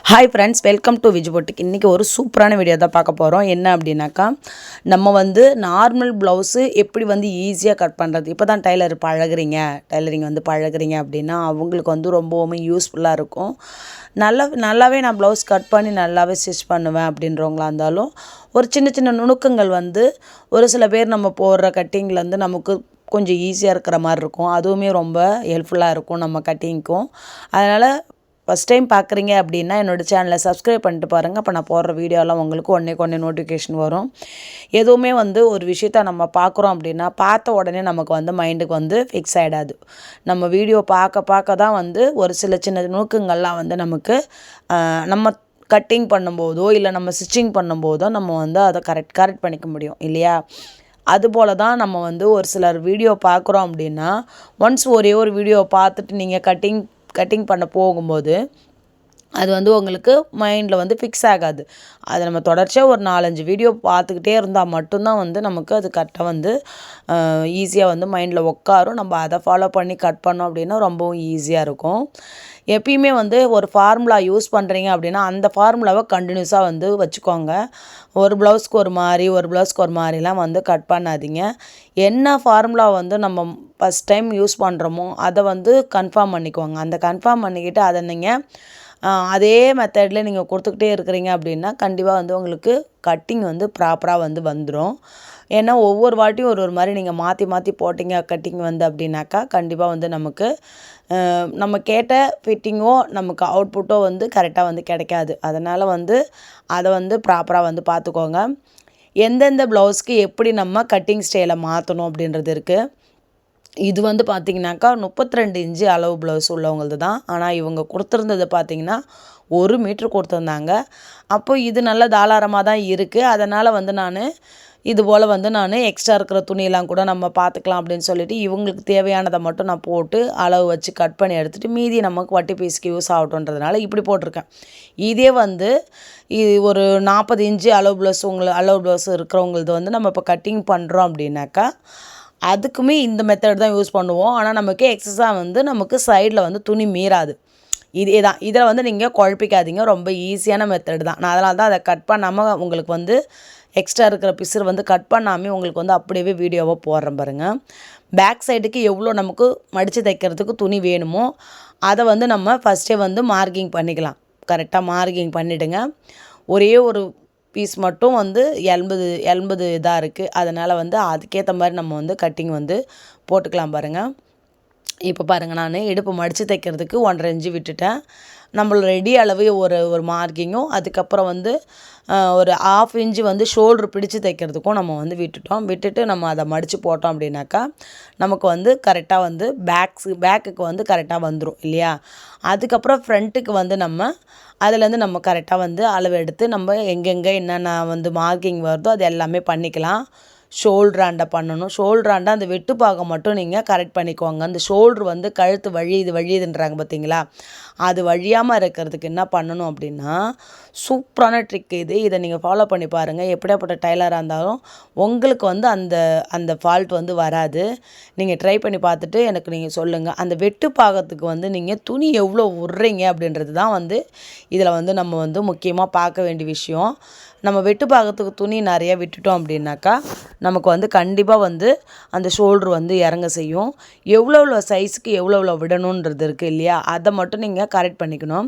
Hi friends, welcome to Vij boutique. இன்றைக்கி ஒரு சூப்பரான வீடியோ தான் பார்க்க போகிறோம். என்ன அப்படின்னாக்கா, நம்ம நார்மல் ப்ளவுஸு எப்படி ஈஸியாக கட் பண்ணுறது. இப்போ தான் டைலரிங் பழகுறீங்க அப்படின்னா அவங்களுக்கு ரொம்பவுமே யூஸ்ஃபுல்லாக இருக்கும். நல்லாவே நான் ப்ளவுஸ் கட் பண்ணி நல்லாவே ஸ்டிச் பண்ணுவேன் அப்படின்றவங்களா இருந்தாலும், ஒரு சின்ன சின்ன நுணுக்கங்கள் ஒரு சில பேர் நம்ம போடுற கட்டிங்லேருந்து நமக்கு கொஞ்சம் ஈஸியாக இருக்கிற மாதிரி இருக்கும். அதுவுமே ரொம்ப ஹெல்ப்ஃபுல்லாக இருக்கும் நம்ம கட்டிங்க்கும். அதனால் ஃபஸ்ட் டைம் பார்க்குறீங்க அப்படின்னா என்னோடய சேனலை சப்ஸ்கிரைப் பண்ணிட்டு பாருங்கள். அப்போ நான் போடுற வீடியோலாம் உங்களுக்கு ஒன்றே நோட்டிஃபிகேஷன் வரும். எதுவுமே ஒரு விஷயத்த நம்ம பார்க்குறோம் அப்படின்னா பார்த்த உடனே நமக்கு மைண்டுக்கு ஃபிக்ஸ் ஆகிடாது. நம்ம வீடியோ பார்க்க தான் ஒரு சில சின்ன நுணுக்கங்கள்லாம் நமக்கு நம்ம கட்டிங் பண்ணும்போதோ இல்லை நம்ம ஸ்டிச்சிங் பண்ணும்போதோ நம்ம அதை கரெக்ட் பண்ணிக்க முடியும் இல்லையா? அதுபோல் தான் நம்ம ஒரு சிலர் வீடியோ பார்க்குறோம் அப்படின்னா ஒன்ஸ் ஒரே ஒரு வீடியோ பார்த்துட்டு நீங்கள் கட்டிங் பண்ண போகும்போது அது உங்களுக்கு மைண்டில் ஃபிக்ஸ் ஆகாது. அதை நம்ம தொடர்ச்சியாக ஒரு 4-5 வீடியோ பார்த்துக்கிட்டே இருந்தால் மட்டும்தான் நமக்கு அது கரெக்டாக ஈஸியாக மைண்டில் உட்காரும். நம்ம அதை ஃபாலோ பண்ணி கட் பண்ணோம் அப்படின்னா ரொம்பவும் ஈஸியாக இருக்கும். எப்பயுமே ஒரு ஃபார்முலா யூஸ் பண்ணுறீங்க அப்படின்னா அந்த ஃபார்முலாவை கண்டினியூஸாக வச்சுக்கோங்க. ஒரு ப்ளவுஸ்க்கு ஒரு மாதிரிலாம் கட் பண்ணாதீங்க. என்ன ஃபார்முலா நம்ம ஃபஸ்ட் டைம் யூஸ் பண்ணுறோமோ அதை கன்ஃபார்ம் பண்ணிக்கோங்க. அந்த கன்ஃபார்ம் பண்ணிக்கிட்டு அதை நீங்கள் அதே மெத்தடில் நீங்கள் கொடுத்துக்கிட்டே இருக்கிறீங்க அப்படின்னா கண்டிப்பாக உங்களுக்கு கட்டிங் ப்ராப்பராக வந்துடும். ஏன்னா ஒவ்வொரு வாட்டியும் ஒரு மாதிரி நீங்கள் மாற்றி போட்டிங்க கட்டிங் அப்படின்னாக்கா கண்டிப்பாக நமக்கு நம்ம கேட்ட ஃபிட்டிங்கோ நமக்கு அவுட்புட்டோ கரெக்டாக கிடைக்காது. அதனால் அதை ப்ராப்பராக பார்த்துக்கோங்க. எந்தெந்த ப்ளவுஸ்க்கு எப்படி நம்ம கட்டிங் ஸ்டைலை மாற்றணும் அப்படின்றது இருக்குது. இது பார்த்திங்கனாக்கா 32 இன்ச்சு அளவு ப்ளவுஸ் உள்ளவங்களது தான். ஆனால் இவங்க கொடுத்துருந்தது பார்த்திங்கன்னா 1 மீட்ரு கொடுத்துருந்தாங்க. அப்போ இது நல்ல தாராளமாக தான் இருக்குது. அதனால் நான் இது போல் நான் எக்ஸ்ட்ரா இருக்கிற துணியெல்லாம் கூட நம்ம பார்த்துக்கலாம் அப்படின்னு சொல்லிவிட்டு இவங்களுக்கு தேவையானதை மட்டும் நான் போட்டு அளவு வச்சு கட் பண்ணி எடுத்துகிட்டு மீதி நமக்கு வட்டி பீஸுக்கு யூஸ் ஆகட்டுன்றதுனால இப்படி போட்டிருக்கேன். இதே இது ஒரு 40 இன்ச்சு அளவு ப்ளவுஸ் இருக்கிறவங்களது நம்ம இப்போ கட்டிங் பண்ணுறோம் அப்படின்னாக்கா அதுக்குமே இந்த மெத்தட் தான் யூஸ் பண்ணுவோம். ஆனால் நமக்கு எக்ஸஸாக நமக்கு சைடில் துணி மீறாது. இதே தான். இதில் நீங்கள் குழப்பிக்காதீங்க. ரொம்ப ஈஸியான மெத்தட் தான். நான் அதனால தான் அதை கட் பண்ணாமல் உங்களுக்கு எக்ஸ்ட்ரா இருக்கிற பிசர் கட் பண்ணாமல் உங்களுக்கு அப்படியே வீடியோவாக போடுறேன் பாருங்கள். பேக் சைடுக்கு எவ்வளோ நமக்கு மடித்து தைக்கிறதுக்கு துணி வேணுமோ அதை நம்ம ஃபஸ்ட்டே மார்க்கிங் பண்ணிக்கலாம். கரெக்டாக மார்க்கிங் பண்ணிவிடுங்க. ஒரே ஒரு பீஸ் மட்டும் 80 இதாக இருக்குது. அதனால் அதுக்கேற்ற மாதிரி நம்ம கட்டிங் போட்டுக்கலாம் பாருங்கள். இப்போ பாருங்கள், நான் இடுப்பு மடித்து தைக்கிறதுக்கு 1.5 இன்ச்சு விட்டுட்டேன். நம்மளோட ரெடி அளவு ஒரு மார்க்கிங்கும் அதுக்கப்புறம் ஒரு 1/2 இன்ச்சு ஷோல்ட்ரு பிடிச்சி தைக்கிறதுக்கும் நம்ம விட்டுட்டு நம்ம அதை மடித்து போட்டோம் அப்படின்னாக்கா நமக்கு கரெக்டாக பேக்குக்கு கரெக்டாக வந்துடும் இல்லையா? அதுக்கப்புறம் ஃப்ரண்ட்டுக்கு நம்ம அதுலேருந்து நம்ம கரெக்டாக அளவு எடுத்து நம்ம எங்கெங்கே என்னென்ன மார்க்கிங் வருதோ அது எல்லாமே பண்ணிக்கலாம். ஷோல்ட்ராண்டை பண்ணணும். ஷோல்ட்ராண்டை அந்த வெட்டுப்பாகம் மட்டும் நீங்கள் கரெக்ட் பண்ணிக்கோங்க. அந்த ஷோல்ட்ரு கழுத்து வழியுதுன்றாங்க பார்த்தீங்களா? அது வழியாமல் இருக்கிறதுக்கு என்ன பண்ணணும் அப்படின்னா சூப்பரான ட்ரிக் இது. இதை நீங்கள் ஃபாலோ பண்ணி பாருங்கள். எப்படியாப்பட்ட டைலராக இருந்தாலும் உங்களுக்கு அந்த அந்த ஃபால்ட் வராது. நீங்கள் ட்ரை பண்ணி பார்த்துட்டு எனக்கு நீங்கள் சொல்லுங்கள். அந்த வெட்டு பாகத்துக்கு நீங்கள் துணி எவ்வளோ விட்றீங்க அப்படின்றது தான் இதில் நம்ம முக்கியமாக பார்க்க வேண்டிய விஷயம். நம்ம வெட்டு பாகத்துக்கு துணி நிறையா விட்டுட்டோம் அப்படின்னாக்கா நமக்கு கண்டிப்பாக அந்த ஷோல்ட்ரு இறங்க செய்யும். எவ்வளோ சைஸுக்கு எவ்வளோ விடணுன்றது இருக்குது இல்லையா? அதை மட்டும் நீங்கள் கரெக்ட் பண்ணிக்கணும்.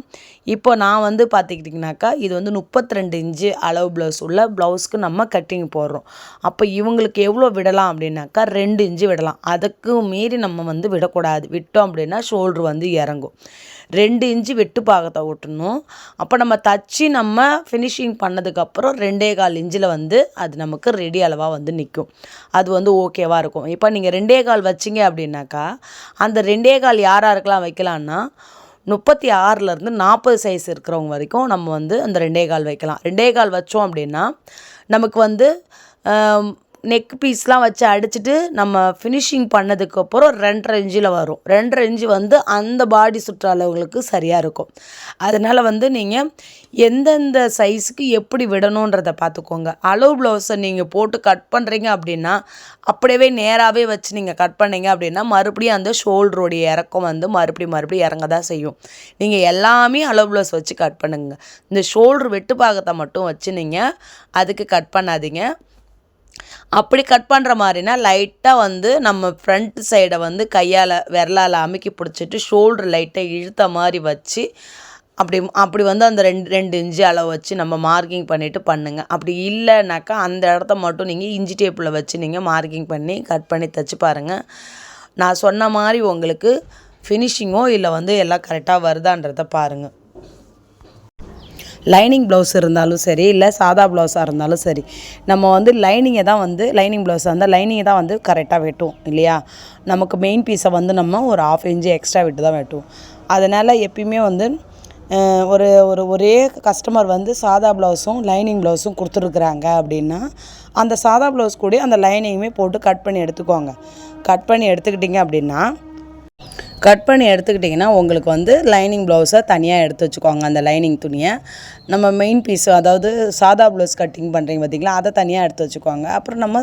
இப்போ நான் பார்த்துக்கிட்டிங்கனாக்கா இது 32 இன்ச்சு அளவு ப்ளவுஸ் உள்ள ப்ளவுஸ்க்கு நம்ம கட்டிங் போடுறோம். அப்போ இவங்களுக்கு எவ்வளோ விடலாம் அப்படின்னாக்கா 2 இன்ச்சு விடலாம். அதுக்கு மீறி நம்ம விடக்கூடாது. விட்டோம் அப்படின்னா ஷோல்ட்ரு இறங்கும். 2 இன்ச்சு வெட்டு பாகத்தை ஓட்டணும். அப்போ நம்ம தச்சு நம்ம ஃபினிஷிங் பண்ணதுக்கப்புறம் 2.25 இன்ச்சில் அது நமக்கு ரெடி அளவாக நிற்கும். அது ஓகேவாக இருக்கும். இப்போ நீங்கள் 2.25 வச்சிங்க அப்படின்னாக்கா அந்த 2.25 யாருக்கெல்லாம் வைக்கலான்னா 36லேருந்து 40 சைஸ் இருக்கிறவங்க வரைக்கும் நம்ம அந்த 2.25 வைக்கலாம். 2.25 வச்சோம் அப்படின்னா நமக்கு நெக் பீஸ்லாம் வச்சு அடிச்சுட்டு நம்ம ஃபினிஷிங் பண்ணதுக்கப்புறம் 2.5 இன்ச்சில் வரும். 2.5 இன்ச்சு வந்து அந்த பாடி சுற்றளவுகளுக்கு சரியாக இருக்கும். அதனால் வந்து நீங்கள் எந்தெந்த சைஸுக்கு எப்படி விடணுன்றதை பார்த்துக்கோங்க. அளவு ப்ளவுஸை நீங்கள் போட்டு கட் பண்ணுறீங்க அப்படின்னா அப்படியே நேராகவே வச்சு நீங்கள் கட் பண்ணீங்க அப்படின்னா மறுபடியும் அந்த ஷோல்டருடைய இறக்கம் வந்து மறுபடியும் இறங்க தான் செய்யும். நீங்கள் எல்லாமே அளவு ப்ளவுஸ் வச்சு கட் பண்ணுங்க. இந்த ஷோல்டர் வெட்டு பாகத்தை மட்டும் வச்சு நீங்கள் அதுக்கு கட் பண்ணாதீங்க. அப்படி கட் பண்ணுற மாதிரினா லைட்டாக வந்து நம்ம ஃப்ரண்ட் சைடை வந்து கையால் விரலால் அமுக்கி பிடிச்சிட்டு ஷோல்டர் லைட்டாக இழுத்த மாதிரி வச்சு அப்படி வந்து அந்த 2 இன்ச்சு அளவு வச்சு நம்ம மார்க்கிங் பண்ணிவிட்டு பண்ணுங்கள். அப்படி இல்லைனாக்கா அந்த இடத்த மட்டும் நீங்கள் இன்ச்சி டேப்பில் வச்சு நீங்கள் மார்க்கிங் பண்ணி கட் பண்ணி தைச்சி பாருங்கள். நான் சொன்ன மாதிரி உங்களுக்கு ஃபினிஷிங்கோ இல்லை வந்து எல்லாம் கரெக்டாக வருதான்றதை பாருங்கள். லைனிங் ப்ளவுஸ் இருந்தாலும் சரி, இல்லை சாதா ப்ளவுஸாக இருந்தாலும் சரி, நம்ம வந்து லைனிங்கை தான் வந்து லைனிங் ப்ளவுஸாக இருந்தால் லைனிங்கை தான் வந்து கரெக்டாக வெட்டுவோம் இல்லையா? நமக்கு மெயின் பீஸை வந்து நம்ம ஒரு 1/2 இன்ச்சு எக்ஸ்ட்ரா விட்டு தான் வெட்டுவோம். அதனால் எப்பயுமே வந்து ஒரே கஸ்டமர் வந்து சாதா ப்ளவுஸும் லைனிங் ப்ளவுஸும் கொடுத்துருக்குறாங்க அப்படின்னா அந்த சாதா ப்ளவுஸ் கூட அந்த லைனிங்குமே போட்டு கட் பண்ணி எடுத்துக்கோங்க. கட் பண்ணி எடுத்துக்கிட்டிங்கன்னா உங்களுக்கு வந்து லைனிங் ப்ளவுஸை தனியாக எடுத்து வச்சுக்கோங்க. அந்த லைனிங் துணியை நம்ம மெயின் பீஸு அதாவது சாதா ப்ளவுஸ் கட்டிங் பண்ணுறீங்க பார்த்திங்களா, அதை தனியாக எடுத்து வச்சுக்கோங்க. அப்புறம் நம்ம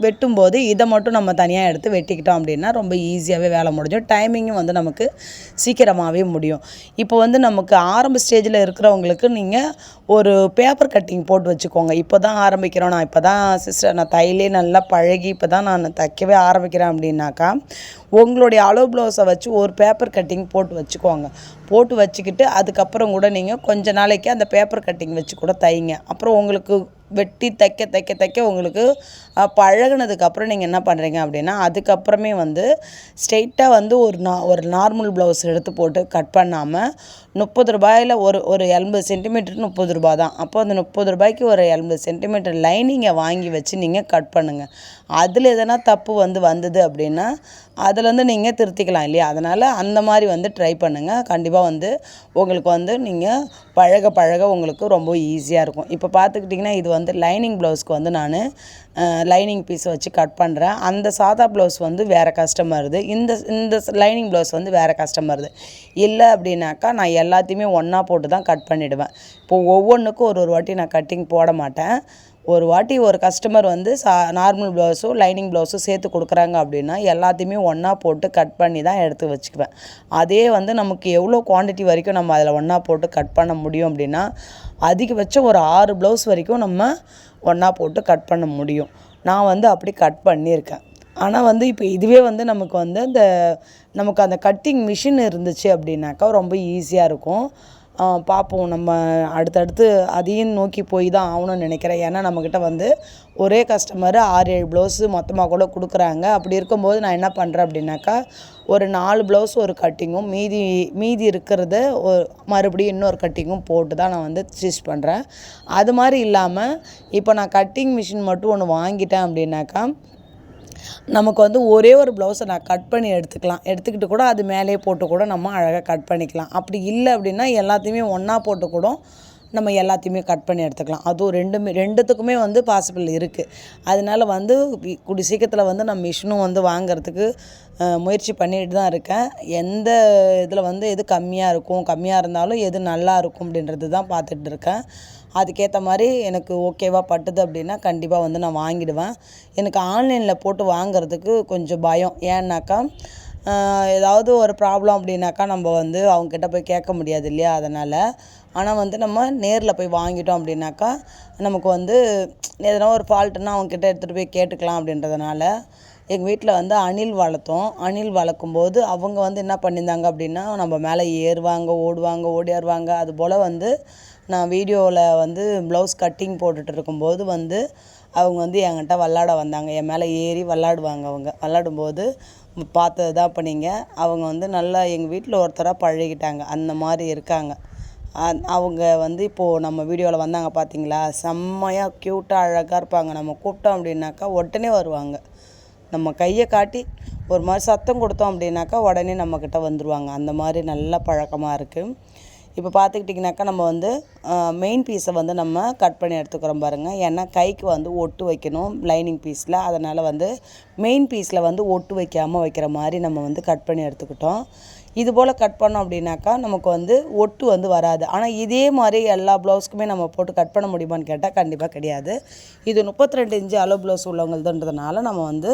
வெட்டும்போது இதை மட்டும் நம்ம தனியாக எடுத்து வெட்டிக்கிட்டோம் அப்படின்னா ரொம்ப ஈஸியாகவே வேலை முடிஞ்சும். டைமிங்கும் வந்து நமக்கு சீக்கிரமாகவே முடியும். இப்போ வந்து நமக்கு ஆரம்ப ஸ்டேஜில் இருக்கிறவங்களுக்கு நீங்கள் ஒரு பேப்பர் கட்டிங் போட்டு வச்சுக்கோங்க. இப்போ தான் ஆரம்பிக்கிறோம், நான் இப்போ தான் சிஸ்டர் நான் தையலே நல்லா பழகி இப்போ தான் நான் தைக்கவே ஆரம்பிக்கிறேன் அப்படின்னாக்கா உங்களுடைய அளவு ப்ளவுஸை வச்சு ஒரு பேப்பர் கட்டிங் போட்டு வச்சுக்கோங்க. போட்டு வச்சுக்கிட்டு அதுக்கப்புறம் கூட நீங்கள் கொஞ்ச நாளைக்கு அந்த பேப்பர் கட்டிங் வச்சு கூட தைங்க. அப்புறம் உங்களுக்கு வெட்டி தைக்க உங்களுக்கு பழகுனதுக்கப்புறம் நீங்கள் என்ன பண்ணுறீங்க அப்படின்னா அதுக்கப்புறமே வந்து ஸ்ட்ரெயிட்டாக வந்து ஒரு நார்மல் ப்ளவுஸ் எடுத்து போட்டு கட் பண்ணாமல் 30 ரூபாயில் ஒரு 80 சென்டிமீட்டர் 30 ரூபா தான். அப்போ அந்த 30 ரூபாய்க்கு ஒரு 80 சென்டிமீட்டர் லைனிங்கை வாங்கி வச்சு நீங்கள் கட் பண்ணுங்கள். அதில் எதனா தப்பு வந்தது அப்படின்னா அதிலேருந்து நீங்கள் திருத்திக்கலாம் இல்லையா? அதனால் அந்த மாதிரி வந்து ட்ரை பண்ணுங்கள். கண்டிப்பாக வந்து உங்களுக்கு வந்து நீங்கள் பழக உங்களுக்கு ரொம்ப ஈஸியாக இருக்கும். இப்போ பார்த்துக்கிட்டிங்கன்னா இது வந்து லைனிங் ப்ளவுஸ்க்கு வந்து நான் லைனிங் பீஸை வச்சு கட் பண்ணுறேன். அந்த சாதா ப்ளவுஸ் வந்து வேறு கஸ்டமருது, இந்த லைனிங் ப்ளவுஸ் வந்து வேறு கஸ்டமருது. இல்லை அப்படின்னாக்கா நான் எல்லாத்தையுமே ஒன்றா போட்டு தான் கட் பண்ணிவிடுவேன். இப்போது ஒவ்வொன்றுக்கும் ஒரு வாட்டி நான் கட்டிங் போட மாட்டேன். ஒரு வாட்டி ஒரு கஸ்டமர் வந்து நார்மல் ப்ளவுஸும் லைனிங் ப்ளவுஸும் சேர்த்து கொடுக்குறாங்க அப்படின்னா எல்லாத்தையுமே ஒன்றா போட்டு கட் பண்ணி தான் எடுத்து வச்சுக்குவேன். அதே வந்து நமக்கு எவ்வளோ குவான்டிட்டி வரைக்கும் நம்ம அதில் ஒன்றா போட்டு கட் பண்ண முடியும் அப்படின்னா அதிகபட்சம் ஒரு 6 ப்ளவுஸ் வரைக்கும் நம்ம ஒன்றா போட்டு கட் பண்ண முடியும். நான் வந்து அப்படி கட் பண்ணியிருக்கேன். ஆனால் வந்து இப்போ இதுவே வந்து நமக்கு வந்து நமக்கு அந்த கட்டிங் மிஷின் இருந்துச்சு அப்படின்னாக்கா ரொம்ப ஈஸியாக இருக்கும். பார்ப்போம், நம்ம அடுத்தடுத்து அதையும் நோக்கி போய் தான் ஆகணும்னு நினைக்கிறேன். ஏன்னா நம்மக்கிட்ட வந்து ஒரே கஸ்டமரு 6-7 ப்ளவுஸு மொத்தமாக கூட கொடுக்குறாங்க. அப்படி இருக்கும்போது நான் என்ன பண்ணுறேன் அப்படின்னாக்கா ஒரு 4 ப்ளவுஸ் ஒரு கட்டிங்கும் மீதி இருக்கிறத மறுபடியும் இன்னொரு கட்டிங்கும் போட்டு தான் நான் வந்து ஸ்டிச் பண்ணுறேன். அது மாதிரி இல்லாமல் இப்போ நான் கட்டிங் மிஷின் மட்டும் ஒன்று வாங்கிட்டேன் அப்படின்னாக்கா நமக்கு வந்து ஒரே ஒரு ப்ளவுஸை நான் கட் பண்ணி எடுத்துக்கிட்டு கூட அது மேலே போட்டு கூட நம்ம அழகாக கட் பண்ணிக்கலாம். அப்படி இல்லை அப்படின்னா எல்லாத்தையுமே ஒன்றா போட்டு கூட நம்ம எல்லாத்தையுமே கட் பண்ணி எடுத்துக்கலாம். அதுவும் ரெண்டுத்துக்குமே வந்து பாசிபிள் இருக்குது. அதனால் வந்து கூடிய சீக்கிரத்தில் வந்து நான் மிஷினும் வந்து வாங்கிறதுக்கு முயற்சி பண்ணிட்டு தான் இருக்கேன். எந்த இதில் வந்து எது கம்மியாக இருந்தாலும் எது நல்லா இருக்கும் அப்படின்றது தான் பார்த்துட்டு இருக்கேன். அதுக்கேற்ற மாதிரி எனக்கு ஓகேவாக பட்டுது அப்படின்னா கண்டிப்பாக வந்து நான் வாங்கிடுவேன். எனக்கு ஆன்லைனில் போட்டு வாங்கிறதுக்கு கொஞ்சம் பயம். ஏன்னாக்கா ஏதாவது ஒரு ப்ராப்ளம் அப்படின்னாக்கா நம்ம வந்து அவங்கக்கிட்ட போய் கேட்க முடியாது இல்லையா? அதனால் ஆனால் வந்து நம்ம நேரில் போய் வாங்கிட்டோம் அப்படின்னாக்கா நமக்கு வந்து எதனா ஒரு ஃபால்ட்டுன்னா அவங்கக்கிட்ட எடுத்துகிட்டு போய் கேட்டுக்கலாம் அப்படின்றதுனால எங்கள் வீட்டில் வந்து அணில் வளர்த்தோம். அணில் வளர்க்கும்போது அவங்க வந்து என்ன பண்ணியிருந்தாங்க அப்படின்னா நம்ம மேலே ஏறுவாங்க, ஓடுவாங்க, ஓடியாருவாங்க. அதுபோல் வந்து நான் வீடியோவில் வந்து ப்ளவுஸ் கட்டிங் போட்டுட்டு இருக்கும்போது வந்து அவங்க வந்து என்கிட்ட விளாட வந்தாங்க. என் மேலே ஏறி விளாடுவாங்க. விளாடும்போது பார்த்தது தான். இப்போ அவங்க வந்து நல்லா எங்கள் வீட்டில் ஒருத்தராக பழகிட்டாங்க. அந்த மாதிரி இருக்காங்க. அவங்க வந்து இப்போது நம்ம வீடியோவில் வந்தாங்க பார்த்தீங்களா, செம்மையாக க்யூட்டாக அழகாக இருப்பாங்க. நம்ம கூப்பிட்டோம் அப்படின்னாக்கா உடனே வருவாங்க. நம்ம கையை காட்டி ஒரு மாதிரி சத்தம் கொடுத்தோம் அப்படின்னாக்கா உடனே நம்மக்கிட்ட வந்துடுவாங்க. அந்த மாதிரி நல்ல பழக்கமாக இருக்குது. இப்போ பார்த்துக்கிட்டிங்கனாக்கா நம்ம வந்து மெயின் பீஸை வந்து நம்ம கட் பண்ணி எடுத்துக்கிறோம் பாருங்கள். ஏன்னா கைக்கு வந்து ஒட்டு வைக்கணும் லைனிங் பீஸில். அதனால் வந்து மெயின் பீஸில் வந்து ஒட்டு வைக்காமல் வைக்கிற மாதிரி நம்ம வந்து கட் பண்ணி எடுத்துக்கிட்டோம். இது போல் கட் பண்ணோம் அப்படின்னாக்கா நமக்கு வந்து ஒட்டு வந்து வராது. ஆனால் இதே மாதிரி எல்லா ப்ளவுஸ்க்குமே நம்ம போட்டு கட் பண்ண முடியுமான்னு கேட்டால் கண்டிப்பாக கிடையாது. இது 32 இன்ச்சு அளவு ப்ளவுஸ் உள்ளவங்களுதுன்றதுனால நம்ம வந்து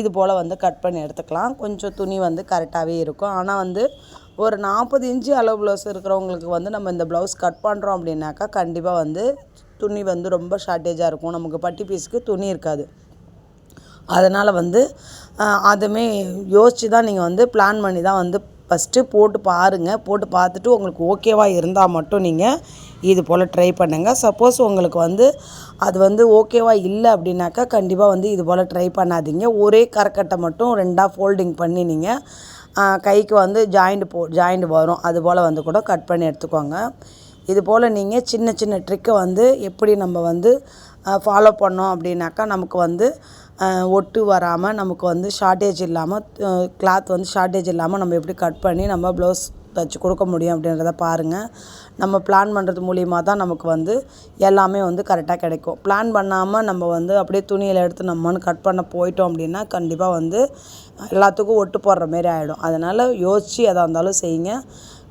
இது போல் வந்து கட் பண்ணி எடுத்துக்கலாம். கொஞ்சம் துணி வந்து கரெக்டாகவே இருக்கும். ஆனால் வந்து ஒரு 40 இன்ச்சு அளவு ப்ளவுஸ் இருக்கிறவங்களுக்கு வந்து நம்ம இந்த ப்ளவுஸ் கட் பண்ணுறோம் அப்படின்னாக்கா கண்டிப்பாக வந்து துணி வந்து ரொம்ப ஷார்ட்டேஜாக இருக்கும். நமக்கு பட்டி பீஸுக்கு துணி இருக்காது. அதனால் வந்து அதுவுமே யோசித்து தான் நீங்கள் வந்து பிளான் பண்ணி தான் வந்து ஃபஸ்ட்டு போட்டு பாருங்கள். போட்டு பார்த்துட்டு உங்களுக்கு ஓகேவாக இருந்தால் மட்டும் நீங்கள் இது போல் ட்ரை பண்ணுங்கள். சப்போஸ் உங்களுக்கு வந்து அது வந்து ஓகேவாக இல்லை அப்படின்னாக்கா கண்டிப்பாக வந்து இது போல் ட்ரை பண்ணாதீங்க. ஒரே கரக்கட்டை மட்டும் 2ஆக ஃபோல்டிங் பண்ணி நீங்கள் கைக்கு வந்து ஜாயிண்ட் வரும். அது போல் வந்து கூட கட் பண்ணி எடுத்துக்கோங்க. இது போல் நீங்கள் சின்ன சின்ன ட்ரிக்கை வந்து எப்படி நம்ம வந்து ஃபாலோ பண்ணோம் அப்படின்னாக்கா நமக்கு வந்து ஒட்டு வராமல் நமக்கு வந்து ஷார்ட்டேஜ் இல்லாமல் கிளாத் வந்து ஷார்ட்டேஜ் இல்லாமல் நம்ம எப்படி கட் பண்ணி நம்ம ப்ளவுஸ் தைச்சி கொடுக்க முடியும் அப்படின்றத பாருங்கள். நம்ம பிளான் பண்ணுறது மூலிமா தான் நமக்கு வந்து எல்லாமே வந்து கரெக்டாக கிடைக்கும். பிளான் பண்ணாமல் நம்ம வந்து அப்படியே துணியில் எடுத்து நம்மன்னு கட் பண்ண போயிட்டோம் அப்படின்னா கண்டிப்பாக வந்து எல்லாத்துக்கும் ஒட்டு போடுற மாரி ஆகிடும். அதனால் யோசித்து எதாக இருந்தாலும் செய்யுங்க.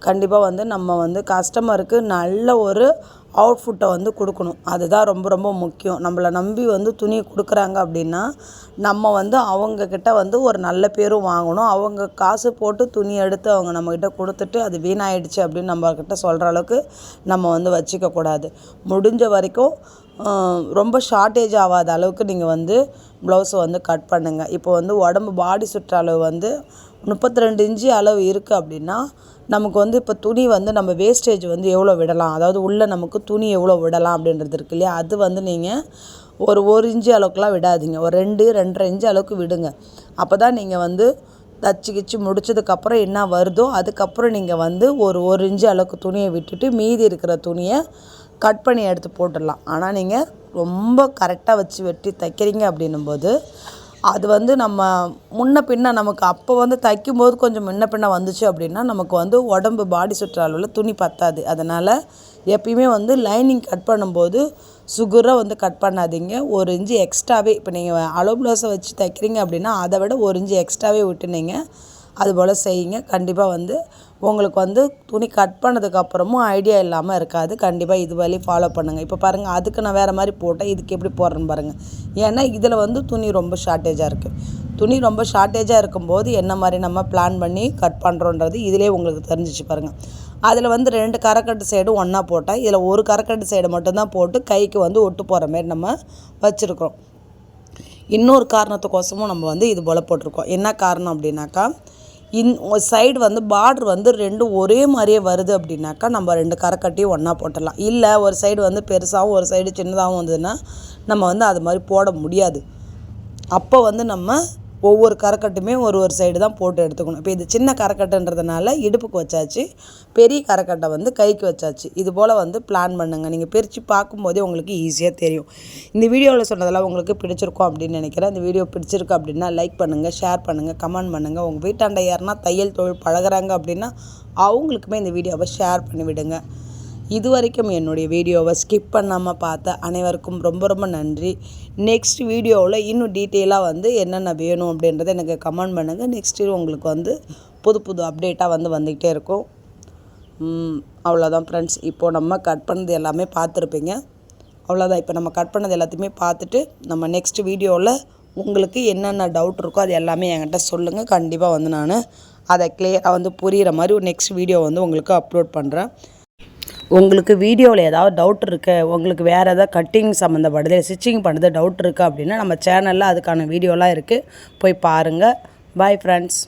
கண்டிப்பாக வந்து நம்ம வந்து கஸ்டமருக்கு நல்ல ஒரு அவுட்ஃபுட்டை வந்து கொடுக்கணும். அதுதான் ரொம்ப ரொம்ப முக்கியம். நம்மளை நம்பி வந்து துணியை கொடுக்குறாங்க அப்படின்னா நம்ம வந்து அவங்கக்கிட்ட வந்து ஒரு நல்ல பேரும் வாங்கணும். அவங்க காசு போட்டு துணி எடுத்து அவங்க நம்மக்கிட்ட கொடுத்துட்டு அது வீணாயிடுச்சு அப்படின்னு நம்மக்கிட்ட சொல்கிற அளவுக்கு நம்ம வந்து வச்சுக்கக்கூடாது. முடிஞ்ச வரைக்கும் ரொம்ப ஷார்ட்டேஜ் ஆகாத அளவுக்கு நீங்கள் வந்து ப்ளவுஸை வந்து கட் பண்ணுங்கள். இப்போ வந்து உடம்பு பாடி சுற்ற அளவு வந்து 32 இன்ச்சு அளவு இருக்குது அப்படின்னா நமக்கு வந்து இப்போ துணி வந்து நம்ம வேஸ்டேஜ் வந்து எவ்வளோ விடலாம், அதாவது உள்ளே நமக்கு துணி எவ்வளோ விடலாம் அப்படின்றது இருக்கு இல்லையா. அது வந்து நீங்கள் ஒரு இன்ச்சு அளவுக்குலாம் விடாதீங்க. ஒரு 2-2.5 இன்ச்சு அளவுக்கு விடுங்க. அப்போ தான் நீங்கள் வந்து தச்சு முடிச்சதுக்கப்புறம் என்ன வருதோ அதுக்கப்புறம் நீங்கள் வந்து ஒரு இன்ச்சு அளவுக்கு துணியை விட்டுட்டு மீதி இருக்கிற துணியை கட் பண்ணி எடுத்து போட்டுடலாம். ஆனால் நீங்கள் ரொம்ப கரெக்டாக வச்சு வெட்டி தைக்கிறீங்க அப்படின்னும்போது அது வந்து நம்ம முன்ன பின்ன நமக்கு அப்போ வந்து தைக்கும்போது கொஞ்சம் முன்ன பின்ன வந்துச்சு அப்படின்னா நமக்கு வந்து உடம்பு பாடி சுற்ற அளவில் துணி பத்தாது. அதனால் எப்பயுமே வந்து லைனிங் கட் பண்ணும்போது சுகுராக வந்து கட் பண்ணாதீங்க. 1 இன்ச்சு எக்ஸ்ட்ராவே இப்போ நீங்கள் அளவு ப்ளவுஸை வச்சு தைக்கிறீங்க அப்படின்னா அதை விட 1 இன்ச்சு எக்ஸ்ட்ராவே விட்டுனீங்க அதுபோல் செய்யுங்க. கண்டிப்பாக வந்து உங்களுக்கு வந்து துணி கட் பண்ணதுக்கப்புறமும் ஐடியா இல்லாமல் இருக்காது. கண்டிப்பாக இது வழி ஃபாலோ பண்ணுங்கள். இப்போ பாருங்கள், அதுக்கு நான் வேறு மாதிரி போட்டேன், இதுக்கு எப்படி போடுறேன்னு பாருங்கள். ஏன்னா இதில் வந்து துணி ரொம்ப ஷார்ட்டேஜாக இருக்குது. துணி ரொம்ப ஷார்ட்டேஜாக இருக்கும்போது என்ன மாதிரி நம்ம பிளான் பண்ணி கட் பண்ணுறோன்றது இதிலே உங்களுக்கு தெரிஞ்சிச்சு பாருங்கள். அதில் வந்து 2 கரக்கட்டு சைடும் ஒன்றா போட்டேன். இதில் ஒரு கரக்கட்டு சைடு மட்டும்தான் போட்டு கைக்கு வந்து ஒட்டு போகிற மாரி நம்ம வச்சுருக்கோம். இன்னொரு காரணத்துக்கோசமும் நம்ம வந்து இது போல் போட்டிருக்கோம். என்ன காரணம் அப்படின்னாக்கா சைடு வந்து பார்ட்ரு வந்து 2 ஒரே மாதிரியே வருது அப்படின்னாக்கா நம்ம 2 கரக்கட்டையும் ஒன்றா போட்டுடலாம். இல்லை ஒரு சைடு வந்து பெருசாகவும் ஒரு சைடு சின்னதாகவும் வந்ததுன்னா நம்ம வந்து அது மாதிரி போட முடியாது. அப்போ வந்து நம்ம ஒவ்வொரு கரக்கட்டுமே ஒரு சைடு தான் போட்டு எடுத்துக்கணும். இப்போ இது சின்ன கரக்கட்டுன்றதுனால இடுப்புக்கு வச்சாச்சு, பெரிய கரக்கட்டை வந்து கைக்கு வச்சாச்சு. இது போல் வந்து பிளான் பண்ணுங்கள். நீங்கள் பிரித்து பார்க்கும்போதே உங்களுக்கு ஈஸியாக தெரியும். இந்த வீடியோவில் சொன்னதெல்லாம் உங்களுக்கு பிடிச்சிருக்கும் அப்படின்னு நினைக்கிறேன். இந்த வீடியோ பிடிச்சிருக்கு அப்படின்னா லைக் பண்ணுங்கள், ஷேர் பண்ணுங்கள், கமெண்ட் பண்ணுங்கள். உங்கள் வீட்டாண்ட யாருன்னா தையல் தொழில் பழகுறாங்க அப்படின்னா அவங்களுக்குமே இந்த வீடியோவை ஷேர் பண்ணிவிடுங்க. இது வரைக்கும் என்னுடைய வீடியோவை ஸ்கிப் பண்ணாமல் பார்த்த அனைவருக்கும் ரொம்ப ரொம்ப நன்றி. நெக்ஸ்ட் வீடியோவில் இன்னும் டீட்டெயிலாக வந்து என்னென்ன வேணும் அப்படின்றத எனக்கு கமெண்ட் பண்ணுங்கள். நெக்ஸ்ட்டு உங்களுக்கு வந்து புது அப்டேட்டாக வந்துக்கிட்டே இருக்கும். அவ்வளோதான் ஃப்ரெண்ட்ஸ். இப்போது நம்ம கட் பண்ணது எல்லாமே பார்த்துருப்பீங்க. அவ்வளோதான். இப்போ நம்ம கட் பண்ணது எல்லாத்தையுமே பார்த்துட்டு நம்ம நெக்ஸ்ட் வீடியோவில் உங்களுக்கு என்னென்ன டவுட் இருக்கோ அது எல்லாமே என்கிட்ட சொல்லுங்கள். கண்டிப்பாக வந்து நான் அதை கிளியராக வந்து புரிகிற மாதிரி ஒரு நெக்ஸ்ட் வீடியோ வந்து உங்களுக்கு அப்லோட் பண்ணுறேன். உங்களுக்கு வீடியோவில் ஏதாவது டவுட் இருக்குது, உங்களுக்கு வேறு ஏதாவது கட்டிங் சம்மந்தப்படுது, ஸ்டிச்சிங் பண்ணுறது டவுட் இருக்குது அப்படின்னா நம்ம சேனலில் அதுக்கான வீடியோலாம் இருக்குது, போய் பாருங்கள். Bye friends.